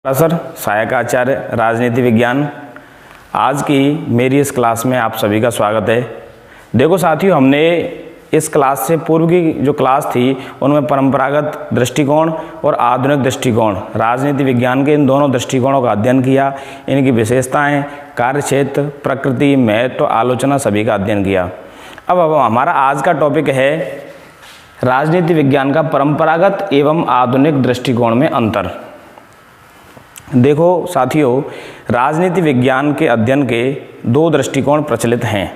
Sir सहायक आचार्य राजनीति विज्ञान। आज की मेरी इस क्लास में आप सभी का स्वागत है। देखो साथियों, हमने इस क्लास से पूर्व की जो क्लास थी उनमें परंपरागत दृष्टिकोण और आधुनिक दृष्टिकोण राजनीति विज्ञान के इन दोनों दृष्टिकोणों का अध्ययन किया। इनकी विशेषताएं, कार्यक्षेत्र, प्रकृति, महत्व, आलोचना सभी का अध्ययन किया। अब हमारा आज का टॉपिक है राजनीति विज्ञान का परंपरागत एवं आधुनिक दृष्टिकोण में अंतर। देखो साथियों, राजनीति विज्ञान के अध्ययन के दो दृष्टिकोण प्रचलित हैं,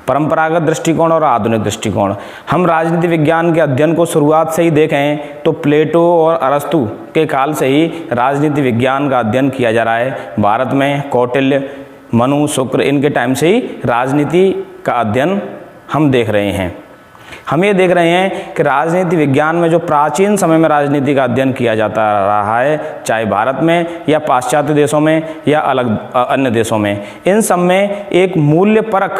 परंपरागत दृष्टिकोण और आधुनिक दृष्टिकोण। हम राजनीति विज्ञान के अध्ययन को शुरुआत से ही देखें तो प्लेटो और अरस्तु के काल से ही राजनीति विज्ञान का अध्ययन किया जा रहा है। भारत में कौटिल्य, मनु, शुक्र, इनके टाइम से ही राजनीति का अध्ययन हम देख रहे हैं। हम ये देख रहे हैं कि राजनीति विज्ञान में जो प्राचीन समय में राजनीति का अध्ययन किया जाता रहा है, चाहे भारत में या पाश्चात्य देशों में या अलग अन्य देशों में, इन सब में एक मूल्य परक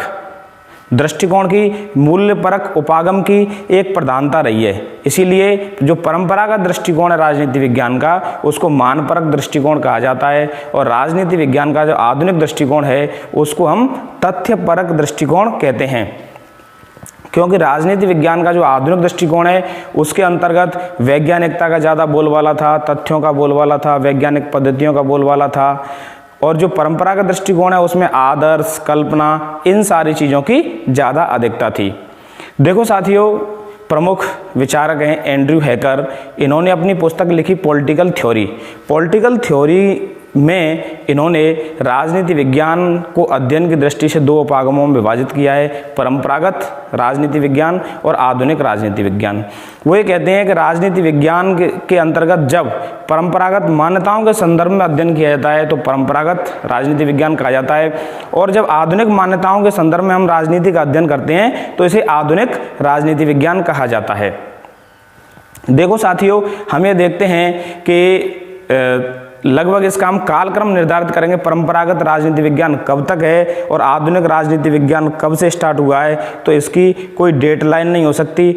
दृष्टिकोण की, मूल्य परक उपागम की एक प्रधानता रही है। इसीलिए जो परंपरागत दृष्टिकोण है राजनीति विज्ञान का, उसको मानपरक दृष्टिकोण कहा जाता है, और राजनीति विज्ञान का जो आधुनिक दृष्टिकोण है उसको हम तथ्यपरक दृष्टिकोण कहते हैं। क्योंकि राजनीति विज्ञान का जो आधुनिक दृष्टिकोण है उसके अंतर्गत वैज्ञानिकता का ज़्यादा बोलबाला था, तथ्यों का बोलबाला था, वैज्ञानिक पद्धतियों का बोलबाला था, और जो परंपरागत दृष्टिकोण है उसमें आदर्श, कल्पना, इन सारी चीज़ों की ज़्यादा अधिकता थी। देखो साथियों, प्रमुख विचारक हैं एंड्रयू हैकर। इन्होंने अपनी पुस्तक लिखी पॉलिटिकल थ्योरी। पॉलिटिकल थ्योरी में इन्होंने राजनीति विज्ञान को अध्ययन की दृष्टि से दो उपागमों में विभाजित किया है, परंपरागत राजनीति विज्ञान और आधुनिक राजनीति विज्ञान। वो ये कहते हैं कि राजनीति विज्ञान के अंतर्गत जब परंपरागत मान्यताओं के संदर्भ में अध्ययन किया जाता है तो परंपरागत राजनीति विज्ञान कहा जाता है, और जब आधुनिक मान्यताओं के संदर्भ में हम राजनीति का अध्ययन करते हैं तो इसे आधुनिक राजनीति विज्ञान कहा जाता है। देखो साथियों, हम ये देखते हैं कि लगभग इसका हम कालक्रम निर्धारित करेंगे, परंपरागत राजनीति विज्ञान कब तक है और आधुनिक राजनीति विज्ञान कब से स्टार्ट हुआ है, तो इसकी कोई डेट लाइन नहीं हो सकती,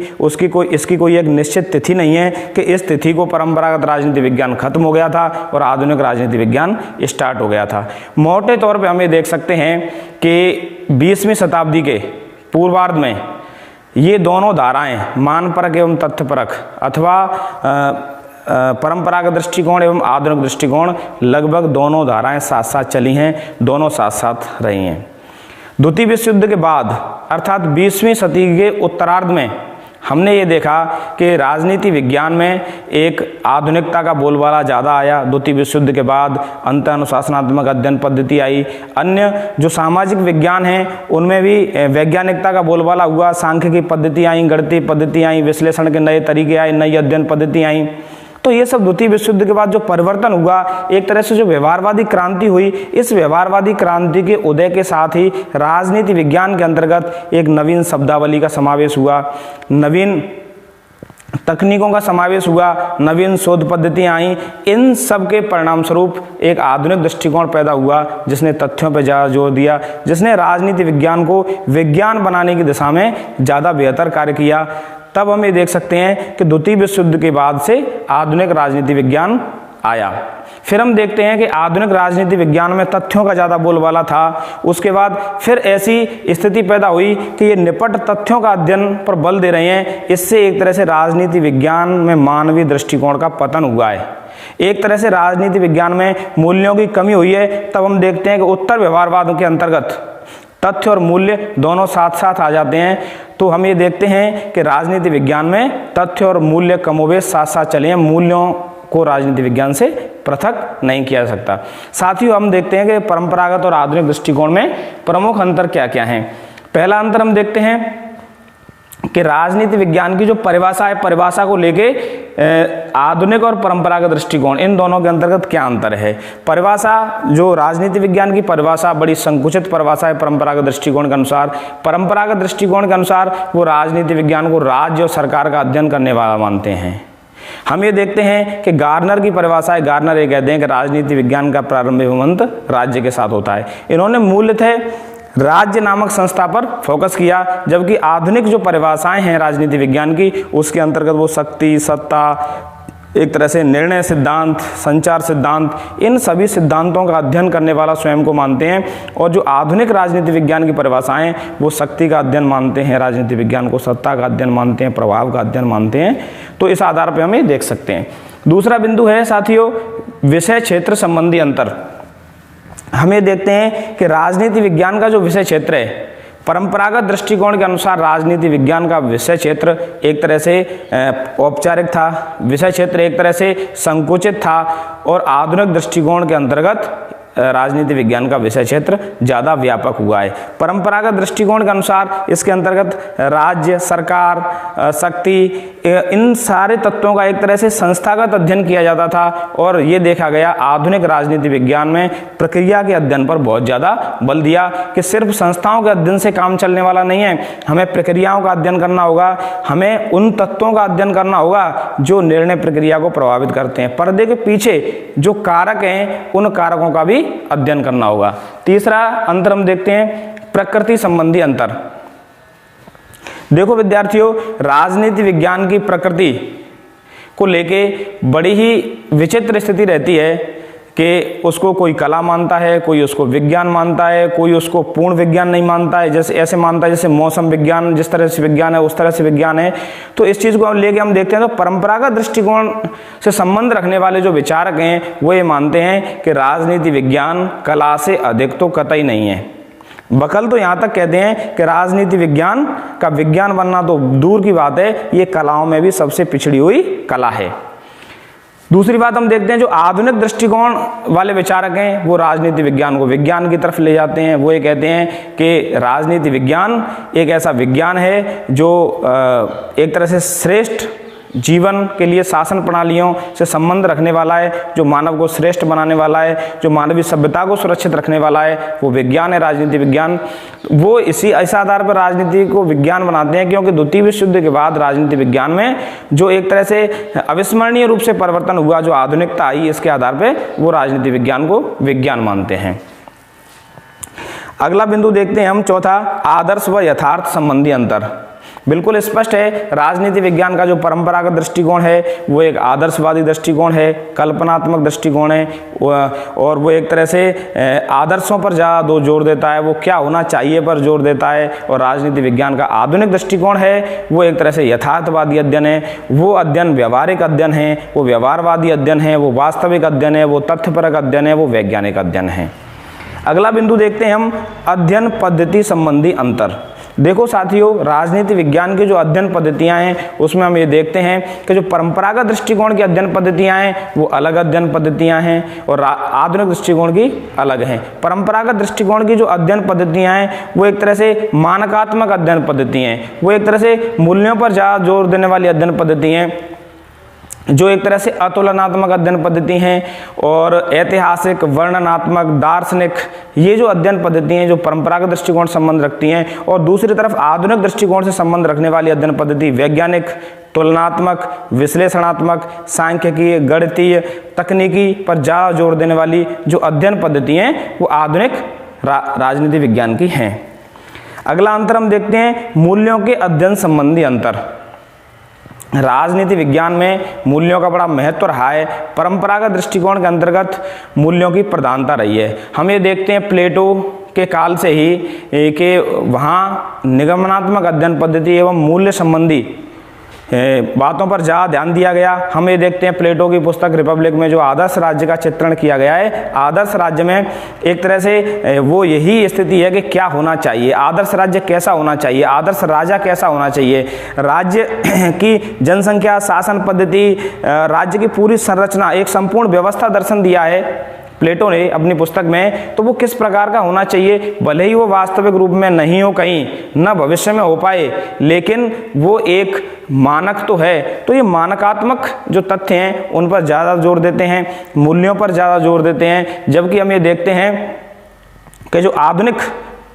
इसकी कोई एक निश्चित तिथि नहीं है कि इस तिथि को परंपरागत राजनीति विज्ञान खत्म हो गया था और आधुनिक राजनीति विज्ञान स्टार्ट हो गया था। मोटे तौर पर हम ये देख सकते हैं कि 20वीं शताब्दी के पूर्वार्ध में ये दोनों धाराएं, मानपरक एवं तथ्यपरक अथवा परंपरागत दृष्टिकोण एवं आधुनिक दृष्टिकोण, लगभग दोनों धाराएं साथ साथ चली हैं, दोनों साथ साथ रही हैं। द्वितीय विश्व युद्ध के बाद अर्थात 20वीं सदी के उत्तरार्ध में हमने ये देखा कि राजनीति विज्ञान में एक आधुनिकता का बोलबाला ज़्यादा आया। द्वितीय विश्व युद्ध के बाद अंतःअनुशासनात्मक अध्ययन पद्धति आई, अन्य जो सामाजिक विज्ञान हैं उनमें भी वैज्ञानिकता का बोलबाला हुआ, सांख्यिकी पद्धति आई, गणितीय पद्धति आई, विश्लेषण के नए तरीके आए, नई अध्ययन पद्धति आई। तो ये सब द्वितीय विश्व युद्ध के बाद जो परिवर्तन हुआ, एक तरह से जो व्यवहारवादी क्रांति हुई, इस व्यवहारवादी क्रांति के उदय के साथ ही राजनीति विज्ञान के अंतर्गत एक नवीन शब्दावली का समावेश हुआ, नवीन तकनीकों का समावेश हुआ, नवीन शोध पद्धतियां आई। इन सब के परिणाम स्वरूप एक आधुनिक दृष्टिकोण पैदा हुआ जिसने तथ्यों पर ज़्यादा जोर दिया, जिसने राजनीति विज्ञान को विज्ञान बनाने की दिशा में ज़्यादा बेहतर कार्य किया। तब हम ये देख सकते हैं कि द्वितीय विश्व युद्ध के बाद से आधुनिक राजनीति विज्ञान आया। फिर हम देखते हैं कि आधुनिक राजनीति विज्ञान में तथ्यों का ज़्यादा बोलबाला था। उसके बाद फिर ऐसी स्थिति पैदा हुई कि ये निपट तथ्यों का अध्ययन पर बल दे रहे हैं। इससे एक तरह से राजनीति विज्ञान में मानवीय दृष्टिकोण का पतन हुआ है, एक तरह से राजनीति विज्ञान में मूल्यों की कमी हुई है। तब हम देखते हैं कि उत्तर व्यवहारवाद के अंतर्गत तथ्य और मूल्य दोनों साथ साथ आ जाते हैं। तो हम ये देखते हैं कि राजनीति विज्ञान में तथ्य और मूल्य कमोबेश साथ साथ चले हैं, मूल्यों को राजनीति विज्ञान से पृथक नहीं किया जा सकता। साथ ही हम देखते हैं कि परंपरागत और आधुनिक दृष्टिकोण में प्रमुख अंतर क्या क्या हैं। पहला अंतर हम देखते हैं कि राजनीति विज्ञान की जो परिभाषा है, परिभाषा को लेके आधुनिक और परंपरागत दृष्टिकोण, इन दोनों के अंतर्गत क्या अंतर है। परिभाषा, जो राजनीति विज्ञान की परिभाषा बड़ी संकुचित परिभाषा है परंपरागत दृष्टिकोण के अनुसार। परंपरागत दृष्टिकोण के अनुसार वो राजनीति विज्ञान को राज्य और सरकार का अध्ययन करने वाला मानते हैं। हम ये देखते हैं कि गार्नर की परिभाषा है, गार्नर ये कहते हैं कि राजनीति विज्ञान का प्रारंभिक संबंध राज्य के साथ होता है। इन्होंने मूलतः राज्य नामक संस्था पर फोकस किया, जबकि आधुनिक जो परिभाषाएं हैं राजनीति विज्ञान की उसके अंतर्गत वो शक्ति, सत्ता, एक तरह से निर्णय सिद्धांत, संचार सिद्धांत, इन सभी सिद्धांतों का अध्ययन करने वाला स्वयं को मानते हैं। और जो आधुनिक राजनीति विज्ञान की परिभाषाएं, वो शक्ति का अध्ययन मानते हैं, राजनीति विज्ञान को सत्ता का अध्ययन मानते हैं, प्रभाव का अध्ययन मानते हैं। तो इस आधार पर हम ये देख सकते हैं। दूसरा बिंदु है साथियों विषय क्षेत्र संबंधी अंतर। हम ये देखते हैं कि राजनीति विज्ञान का जो विषय क्षेत्र है, परंपरागत दृष्टिकोण के अनुसार राजनीति विज्ञान का विषय क्षेत्र एक तरह से औपचारिक था, विषय क्षेत्र एक तरह से संकुचित था, और आधुनिक दृष्टिकोण के अंतर्गत राजनीति विज्ञान का विषय क्षेत्र ज़्यादा व्यापक हुआ है। परंपरागत दृष्टिकोण के अनुसार इसके अंतर्गत राज्य, सरकार, शक्ति, इन सारे तत्वों का एक तरह से संस्थागत अध्ययन किया जाता था, और ये देखा गया आधुनिक राजनीति विज्ञान में प्रक्रिया के अध्ययन पर बहुत ज़्यादा बल दिया कि सिर्फ संस्थाओं के अध्ययन से काम चलने वाला नहीं है, हमें प्रक्रियाओं का अध्ययन करना होगा, हमें उन तत्वों का अध्ययन करना होगा जो निर्णय प्रक्रिया को प्रभावित करते हैं, पर्दे के पीछे जो कारक हैं उन कारकों का भी अध्ययन करना होगा। तीसरा अंतर हम देखते हैं प्रकृति संबंधी अंतर। देखो विद्यार्थियों, राजनीति विज्ञान की प्रकृति को लेके बड़ी ही विचित्र स्थिति रहती है कि उसको कोई कला मानता है, कोई उसको विज्ञान मानता है, कोई उसको पूर्ण विज्ञान नहीं मानता है, जैसे ऐसे मानता है जैसे मौसम विज्ञान जिस तरह से विज्ञान है उस तरह से विज्ञान है। तो इस चीज़ को लेके हम देखते हैं तो परंपरागत दृष्टिकोण से संबंध रखने वाले जो विचारक हैं वो ये मानते हैं कि राजनीति विज्ञान कला से अधिक तो कतई नहीं है। बकल तो यहाँ तक कहते हैं कि राजनीति विज्ञान का विज्ञान बनना तो दूर की बात है, ये कलाओं में भी सबसे पिछड़ी हुई कला है। दूसरी बात हम देखते हैं जो आधुनिक दृष्टिकोण वाले विचारक हैं वो राजनीति विज्ञान को विज्ञान की तरफ ले जाते हैं। वो ये कहते हैं कि राजनीति विज्ञान एक ऐसा विज्ञान है जो एक तरह से श्रेष्ठ जीवन के लिए शासन प्रणालियों से संबंध रखने वाला है, जो मानव को श्रेष्ठ बनाने वाला है, जो मानवीय सभ्यता को सुरक्षित रखने वाला है, वो विज्ञान है राजनीति विज्ञान। वो इसी आधार पर राजनीति को विज्ञान बनाते हैं क्योंकि द्वितीय विश्व युद्ध के बाद राजनीति विज्ञान में जो एक तरह से अविस्मरणीय रूप से परिवर्तन हुआ, जो आधुनिकता आई, इसके आधार पर वो राजनीति विज्ञान को विज्ञान मानते हैं। अगला बिंदु देखते हैं हम चौथा, आदर्श व यथार्थ संबंधी अंतर। बिल्कुल स्पष्ट है, राजनीति विज्ञान का जो परंपरागत दृष्टिकोण है वो एक आदर्शवादी दृष्टिकोण है, कल्पनात्मक दृष्टिकोण है, और वो एक तरह से आदर्शों पर ज़्यादा जोर देता है, वो क्या होना चाहिए पर जोर देता है। और राजनीति विज्ञान का आधुनिक दृष्टिकोण है वो एक तरह से यथार्थवादी अध्ययन है, वो अध्ययन व्यवहारिक अध्ययन है, वो व्यवहारवादी अध्ययन है, वो वास्तविक अध्ययन है, वो तथ्यपरक अध्ययन है, वो वैज्ञानिक अध्ययन है। अगला बिंदु देखते हैं हम अध्ययन पद्धति संबंधी अंतर। देखो साथियों, राजनीति विज्ञान की जो अध्ययन पद्धतियां हैं उसमें हम ये देखते हैं कि जो परंपरागत दृष्टिकोण की अध्ययन पद्धतियां हैं वो अलग अध्ययन पद्धतियां हैं और आधुनिक दृष्टिकोण की अलग हैं। परंपरागत दृष्टिकोण की जो अध्ययन पद्धतियां हैं वो एक तरह से मानकात्मक अध्ययन पद्धति हैं, वो एक तरह से मूल्यों पर ज़्यादा जोर देने वाली अध्ययन पद्धति हैं, जो एक तरह से अतुलनात्मक अध्ययन पद्धति हैं, और ऐतिहासिक, वर्णनात्मक, दार्शनिक, ये जो अध्ययन पद्धति हैं जो परंपरागत दृष्टिकोण से संबंध रखती हैं। और दूसरी तरफ आधुनिक दृष्टिकोण से संबंध रखने वाली अध्ययन पद्धति वैज्ञानिक, तुलनात्मक, विश्लेषणात्मक, सांख्यिकीय, गणितीय, तकनीकी पर ज़्यादा जोर देने वाली जो अध्ययन पद्धति हैं वो आधुनिक राजनीति विज्ञान की हैं। अगला अंतर हम देखते हैं मूल्यों के अध्ययन संबंधी अंतर। राजनीति विज्ञान में मूल्यों का बड़ा महत्व रहा है, परंपरागत दृष्टिकोण के अंतर्गत मूल्यों की प्रधानता रही है। हम ये देखते हैं प्लेटो के काल से ही कि वहाँ निगमनात्मक अध्ययन पद्धति एवं मूल्य संबंधी बातों पर ज़्यादा ध्यान दिया गया। हम ये देखते हैं प्लेटो की पुस्तक रिपब्लिक में जो आदर्श राज्य का चित्रण किया गया है, आदर्श राज्य में एक तरह से वो यही स्थिति है कि क्या होना चाहिए, आदर्श राज्य कैसा होना चाहिए, आदर्श राजा कैसा होना चाहिए, राज्य की जनसंख्या, शासन पद्धति, राज्य की पूरी संरचना, एक संपूर्ण व्यवस्था दर्शन दिया है प्लेटो ने अपनी पुस्तक में। तो वो किस प्रकार का होना चाहिए, भले ही वो वास्तविक रूप में नहीं हो कहीं, न भविष्य में हो पाए, लेकिन वो एक मानक तो है। तो ये मानकात्मक जो तथ्य हैं उन पर ज़्यादा जोर देते हैं, मूल्यों पर ज़्यादा जोर देते हैं। जबकि हम ये देखते हैं कि जो आधुनिक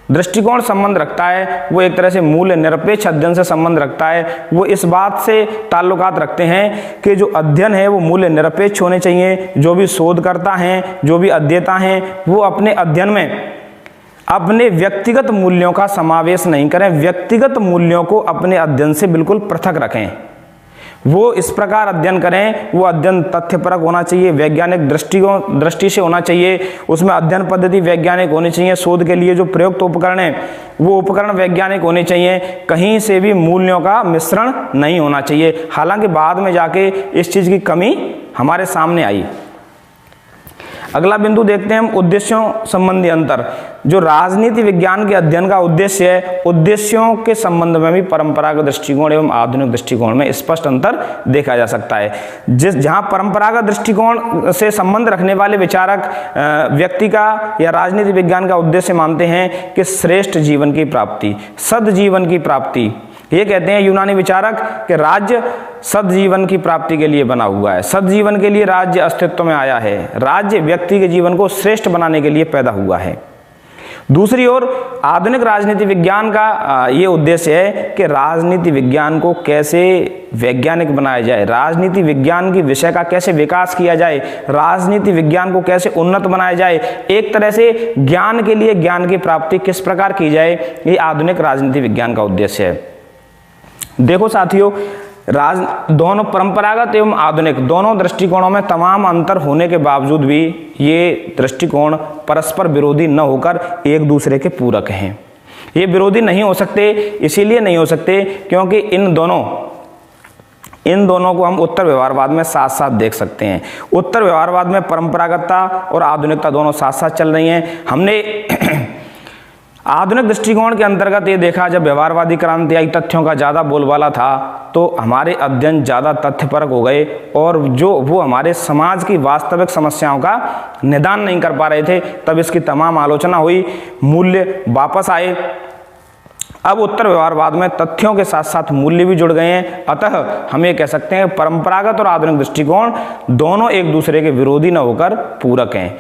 दृष्टिकोण संबंध रखता है वो एक तरह से मूल्य निरपेक्ष अध्ययन से संबंध रखता है। वो इस बात से ताल्लुकात रखते हैं कि जो अध्ययन है वो मूल्य निरपेक्ष होने चाहिए। जो भी शोधकर्ता हैं, जो भी अध्येता हैं, वो अपने अध्ययन में अपने व्यक्तिगत मूल्यों का समावेश नहीं करें, व्यक्तिगत मूल्यों को अपने अध्ययन से बिल्कुल पृथक रखें। वो इस प्रकार अध्ययन करें, वो अध्ययन तथ्यपरक होना चाहिए, वैज्ञानिक दृष्टि से होना चाहिए, उसमें अध्ययन पद्धति वैज्ञानिक होनी चाहिए, शोध के लिए जो प्रयुक्त उपकरण है वो उपकरण वैज्ञानिक होने चाहिए, कहीं से भी मूल्यों का मिश्रण नहीं होना चाहिए। हालांकि बाद में जाके इस चीज़ की कमी हमारे सामने आई। अगला बिंदु देखते हैं हम, उद्देश्यों संबंधी अंतर। जो राजनीति विज्ञान के अध्ययन का उद्देश्य है, उद्देश्यों के संबंध में भी परंपरागत दृष्टिकोण एवं आधुनिक दृष्टिकोण में स्पष्ट अंतर देखा जा सकता है। जहां परंपरागत दृष्टिकोण से संबंध रखने वाले विचारक व्यक्ति का या राजनीति विज्ञान का उद्देश्य मानते हैं कि श्रेष्ठ जीवन की प्राप्ति, सद्जीवन की प्राप्ति। ये कहते हैं यूनानी विचारक कि राज्य सद्जीवन की प्राप्ति के लिए बना हुआ है, सद्जीवन के लिए राज्य अस्तित्व में आया है, राज्य व्यक्ति के जीवन को श्रेष्ठ बनाने के लिए पैदा हुआ है। दूसरी ओर आधुनिक राजनीति विज्ञान का ये उद्देश्य है कि राजनीति विज्ञान को कैसे वैज्ञानिक बनाया जाए, राजनीति विज्ञान की विषय का कैसे विकास किया जाए, राजनीति विज्ञान को कैसे उन्नत बनाया जाए, एक तरह से ज्ञान के लिए ज्ञान की प्राप्ति किस प्रकार की जाए, ये आधुनिक राजनीति विज्ञान का उद्देश्य है। देखो साथियों, दोनों परंपरागत एवं आधुनिक दोनों दृष्टिकोणों में तमाम अंतर होने के बावजूद भी ये दृष्टिकोण परस्पर विरोधी न होकर एक दूसरे के पूरक हैं। ये विरोधी नहीं हो सकते, इसीलिए नहीं हो सकते क्योंकि इन दोनों को हम उत्तर व्यवहारवाद में साथ साथ देख सकते हैं। उत्तर व्यवहारवाद में परंपरागतता और आधुनिकता दोनों साथ साथ चल रही हैं। हमने आधुनिक दृष्टिकोण के अंतर्गत ये देखा, जब व्यवहारवादी क्रांति आई, तथ्यों का ज़्यादा बोलबाला था, तो हमारे अध्ययन ज़्यादा तथ्यपरक हो गए और वो हमारे समाज की वास्तविक समस्याओं का निदान नहीं कर पा रहे थे। तब इसकी तमाम आलोचना हुई, मूल्य वापस आए। अब उत्तर व्यवहारवाद में तथ्यों के साथ साथ मूल्य भी जुड़ गए हैं। अतः हम ये कह सकते हैं परंपरागत और आधुनिक दृष्टिकोण दोनों एक दूसरे के विरोधी न होकर पूरक हैं।